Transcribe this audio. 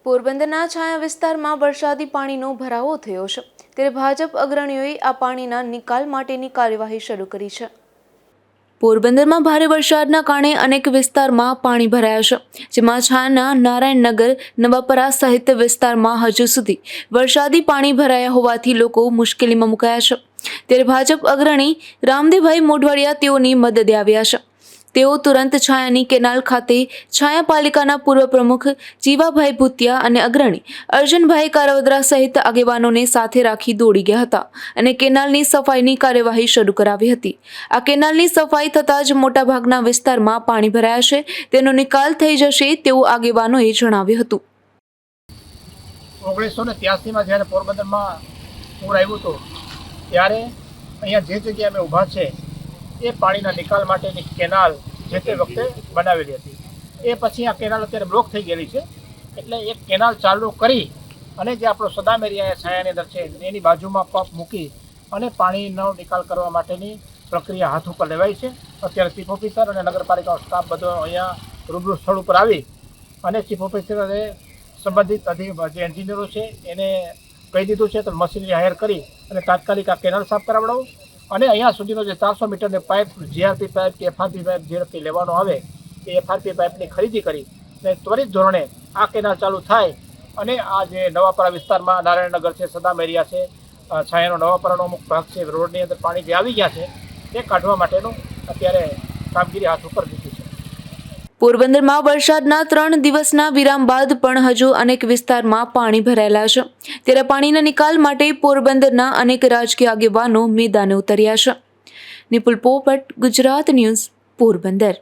પોરબંદરના છાયા વિસ્તારમાં વરસાદી પાણીનો ભરાવો થયો છે, ત્યારે ભાજપ અગ્રણીઓએ આ પાણીના નિકાલ માટેની કાર્યવાહી શરૂ કરી છે। પોરબંદરમાં ભારે વરસાદના કારણે અનેક વિસ્તારમાં પાણી ભરાયા છે, જેમાં છાયાના નારાયણનગર, નવાપરા સહિત વિસ્તારમાં હજુ સુધી વરસાદી પાણી ભરાયા હોવાથી લોકો મુશ્કેલીમાં મુકાયા છે। ત્યારે ભાજપ અગ્રણી રામદેવભાઈ મોઢવાડિયા તેઓની મદદે આવ્યા છે। તેઓ તુરંત છાયાની કેનાલ ખાતે છાયા પાલિકાના પૂર્વ પ્રમુખ જીવાભાઈ ભૂતિયા અને અગ્રણી અર્જુનભાઈ કારાવદરા સહિત આગેવાનોને સાથે રાખી દોડી ગયા હતા અને કેનાલની સફાઈની કાર્યવાહી શરૂ કરાવી હતી। આ કેનાલની સફાઈ થતાં જ મોટાભાગના વિસ્તારમાં પાણી ભરાયા છે, તેનો નિકાલ થઈ જશે તેવું આગેવાનોએ જણાવ્યું હતું। 1983માં જ્યારે પોરબંદરમાં પૂર આવ્યું હતું ત્યારે અહીંયા જે જગ્યાએ અમે ઊભા છે એ પાણીના નિકાલ માટેની કેનાલ જે તે વખતે બનાવેલી હતી। એ પછી આ કેનાલ અત્યારે બ્લોક થઈ ગયેલી છે, એટલે એક કેનાલ ચાલુ કરી અને જે આપણો સદામ એરિયા છાયાની અંદર છે એની બાજુમાં પંપ મૂકી અને પાણીનો નિકાલ કરવા માટેની પ્રક્રિયા હાથ ઉપર લેવાઈ છે। અત્યારે ચીફ ઓફિસર અને નગરપાલિકાનો સ્ટાફ બધો અહીંયા રૂબરૂ સ્થળ ઉપર આવી અને ચીફ ઓફિસરે સંબંધિત જે એન્જિનિયરો છે એને કહી દીધું છે તો મશીનરી હાયર કરી અને તાત્કાલિક આ કેનાલ સાફ કરાવડાવો અને અહીંયા સુધીનો જે 400 મીટરની પાઇપ જીઆરપી પાઇપ કે એફઆરપી પાઇપ જે રીતે લેવાનો આવે એ એફઆરપી પાઇપની ખરીદી કરી અને ત્વરિત ધોરણે આ કેનાલ ચાલુ થાય અને આ જે નવાપરા વિસ્તારમાં નારાયણનગર છે, સદામ એરિયા છે, છાયાનો નવાપરાનો અમુક ભાગ છે, રોડની અંદર પાણી જે આવી ગયા છે તે કાઢવા માટેનું અત્યારે કામગીરી હાથ ઉપર મૂકી છે। પોરબંદરમાં વરસાદના 3 દિવસના વિરામ બાદ પણ હજુ અનેક વિસ્તારમાં પાણી ભરાયેલા છે, ત્યારે પાણીના નિકાલ માટે પોરબંદરના અનેક રાજકીય આગેવાનો મેદાને ઉતર્યા છે। નિપુલ પોપટ, ગુજરાત ન્યૂઝ, પોરબંદર।